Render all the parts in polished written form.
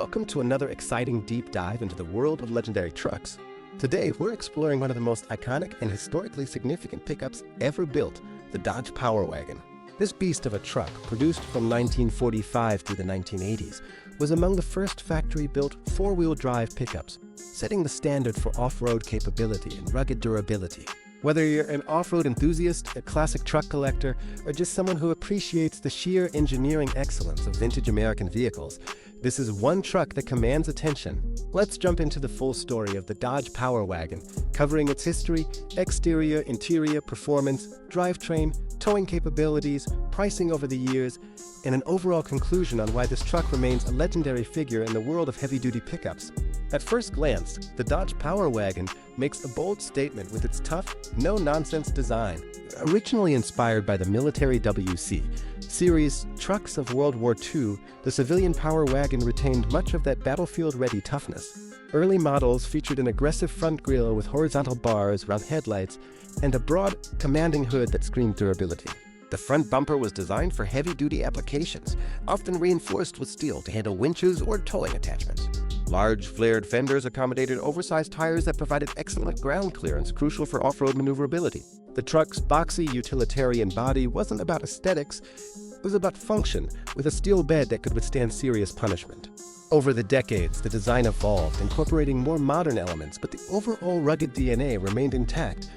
welcome to another exciting deep dive into the world of legendary trucks. Today, we're exploring one of the most iconic and historically significant pickups ever built, the Dodge Power Wagon. This beast of a truck, produced from 1945 through the 1980s, was among the first factory-built four-wheel drive pickups, setting the standard for off-road capability and rugged durability. Whether you're an off-road enthusiast, a classic truck collector, or just someone who appreciates the sheer engineering excellence of vintage American vehicles, this is one truck that commands attention. Let's jump into the full story of the Dodge Power Wagon, covering its history, exterior, interior, performance, drivetrain, towing capabilities, pricing over the years, and an overall conclusion on why this truck remains a legendary figure in the world of heavy-duty pickups. At first glance, the Dodge Power Wagon makes a bold statement with its tough, no-nonsense design. Originally inspired by the military WC series trucks of World War II, the civilian Power Wagon retained much of that battlefield-ready toughness. Early models featured an aggressive front grille with horizontal bars around headlights and a broad, commanding hood that screamed durability. The front bumper was designed for heavy-duty applications, often reinforced with steel to handle winches or towing attachments. Large, flared fenders accommodated oversized tires that provided excellent ground clearance, crucial for off-road maneuverability. The truck's boxy, utilitarian body wasn't about aesthetics, it was about function, with a steel bed that could withstand serious punishment. Over the decades, the design evolved, incorporating more modern elements, but the overall rugged DNA remained intact,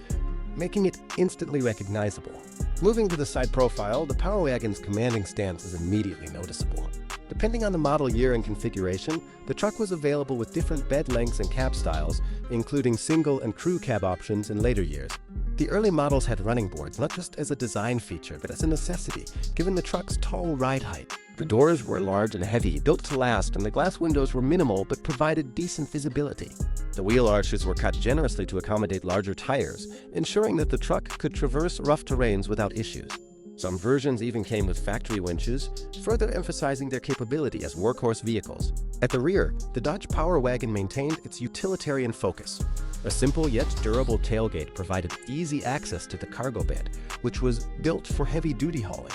making it instantly recognizable. Moving to the side profile, the Power Wagon's commanding stance is immediately noticeable. Depending on the model year and configuration, the truck was available with different bed lengths and cab styles, including single and crew cab options in later years. The early models had running boards not just as a design feature, but as a necessity, given the truck's tall ride height. The doors were large and heavy, built to last, and the glass windows were minimal but provided decent visibility. The wheel arches were cut generously to accommodate larger tires, ensuring that the truck could traverse rough terrains without issues. Some versions even came with factory winches, further emphasizing their capability as workhorse vehicles. At the rear, the Dodge Power Wagon maintained its utilitarian focus. A simple yet durable tailgate provided easy access to the cargo bed, which was built for heavy-duty hauling.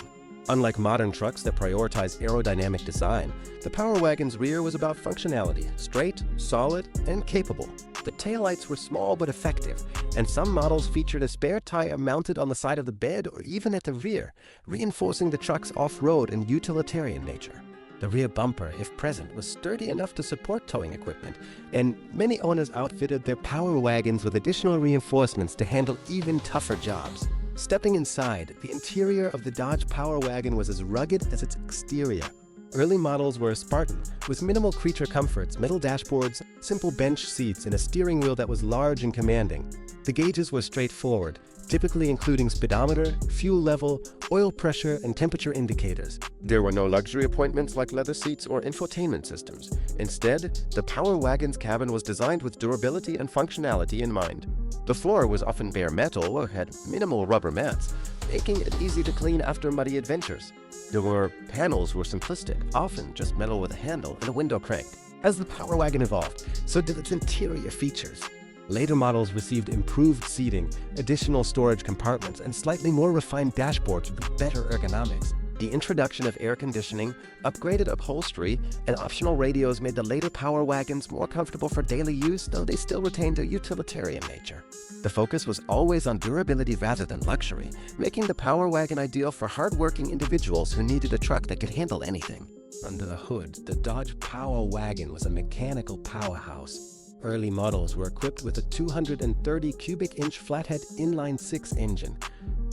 Unlike modern trucks that prioritize aerodynamic design, the Power Wagon's rear was about functionality, straight, solid, and capable. The taillights were small but effective, and some models featured a spare tire mounted on the side of the bed or even at the rear, reinforcing the truck's off-road and utilitarian nature. The rear bumper, if present, was sturdy enough to support towing equipment, and many owners outfitted their Power Wagons with additional reinforcements to handle even tougher jobs. Stepping inside, the interior of the Dodge Power Wagon was as rugged as its exterior. Early models were Spartan, with minimal creature comforts, metal dashboards, simple bench seats, and a steering wheel that was large and commanding. The gauges were straightforward, typically including speedometer, fuel level, oil pressure, and temperature indicators. There were no luxury appointments like leather seats or infotainment systems. Instead, the Power Wagon's cabin was designed with durability and functionality in mind. The floor was often bare metal or had minimal rubber mats, making it easy to clean after muddy adventures. The panels were simplistic, often just metal with a handle and a window crank. As the Power Wagon evolved, so did its interior features. Later models received improved seating, additional storage compartments, and slightly more refined dashboards with better ergonomics. The introduction of air conditioning, upgraded upholstery, and optional radios made the later Power Wagons more comfortable for daily use, though they still retained their utilitarian nature. The focus was always on durability rather than luxury, making the Power Wagon ideal for hard-working individuals who needed a truck that could handle anything. Under the hood, the Dodge Power Wagon was a mechanical powerhouse. Early models were equipped with a 230 cubic inch flathead inline-six engine,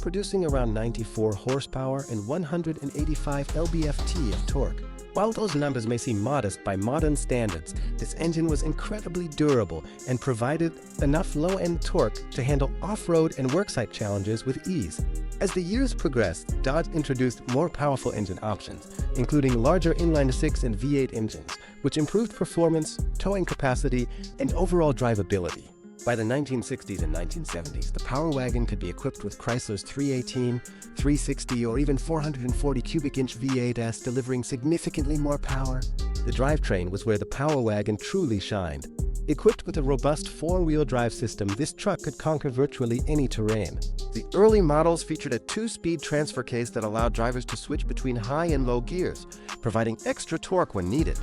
producing around 94 horsepower and 185 lb-ft of torque. While those numbers may seem modest by modern standards, this engine was incredibly durable and provided enough low-end torque to handle off-road and worksite challenges with ease. As the years progressed, Dodge introduced more powerful engine options, including larger inline-six and V8 engines, which improved performance, towing capacity, and overall drivability. By the 1960s and 1970s, the Power Wagon could be equipped with Chrysler's 318, 360, or even 440 cubic inch V8s, delivering significantly more power. The drivetrain was where the Power Wagon truly shined. Equipped with a robust four-wheel drive system, this truck could conquer virtually any terrain. The early models featured a two-speed transfer case that allowed drivers to switch between high and low gears, providing extra torque when needed.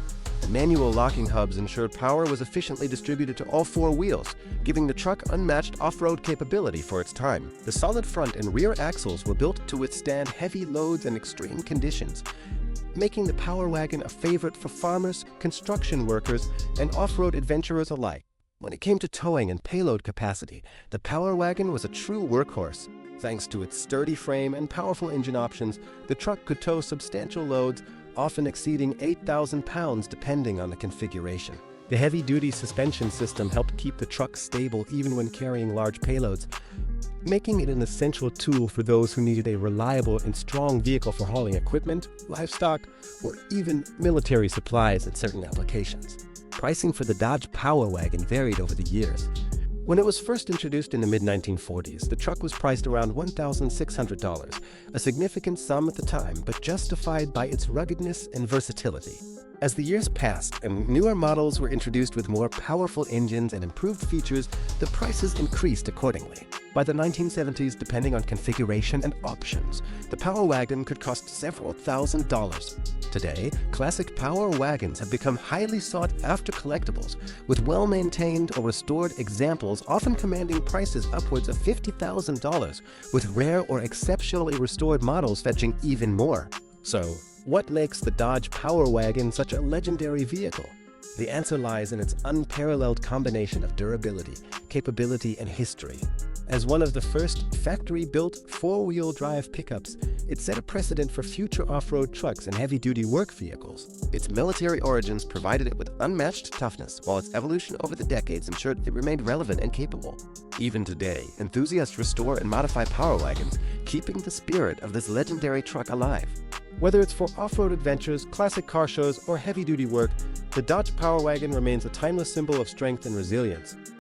manual locking hubs ensured power was efficiently distributed to all four wheels, giving the truck unmatched off-road capability for its time. The solid front and rear axles were built to withstand heavy loads and extreme conditions, making the Power Wagon a favorite for farmers, construction workers, and off-road adventurers alike. When it came to towing and payload capacity, the Power Wagon was a true workhorse. Thanks to its sturdy frame and powerful engine options, the truck could tow substantial loads, often exceeding 8,000 pounds depending on the configuration. The heavy-duty suspension system helped keep the truck stable even when carrying large payloads, making it an essential tool for those who needed a reliable and strong vehicle for hauling equipment, livestock, or even military supplies in certain applications. Pricing for the Dodge Power Wagon varied over the years. When it was first introduced in the mid-1940s, the truck was priced around $1,600, a significant sum at the time, but justified by its ruggedness and versatility. As the years passed and newer models were introduced with more powerful engines and improved features, the prices increased accordingly. By the 1970s, depending on configuration and options, the Power Wagon could cost several $1,000s. Today, classic Power Wagons have become highly sought-after collectibles, with well-maintained or restored examples often commanding prices upwards of $50,000, with rare or exceptionally restored models fetching even more. So, what makes the Dodge Power Wagon such a legendary vehicle? The answer lies in its unparalleled combination of durability, capability, and history. As one of the first factory-built four-wheel drive pickups, it set a precedent for future off-road trucks and heavy-duty work vehicles. Its military origins provided it with unmatched toughness, while its evolution over the decades ensured it remained relevant and capable. Even today, enthusiasts restore and modify Power Wagons, keeping the spirit of this legendary truck alive. Whether it's for off-road adventures, classic car shows, or heavy-duty work, the Dodge Power Wagon remains a timeless symbol of strength and resilience.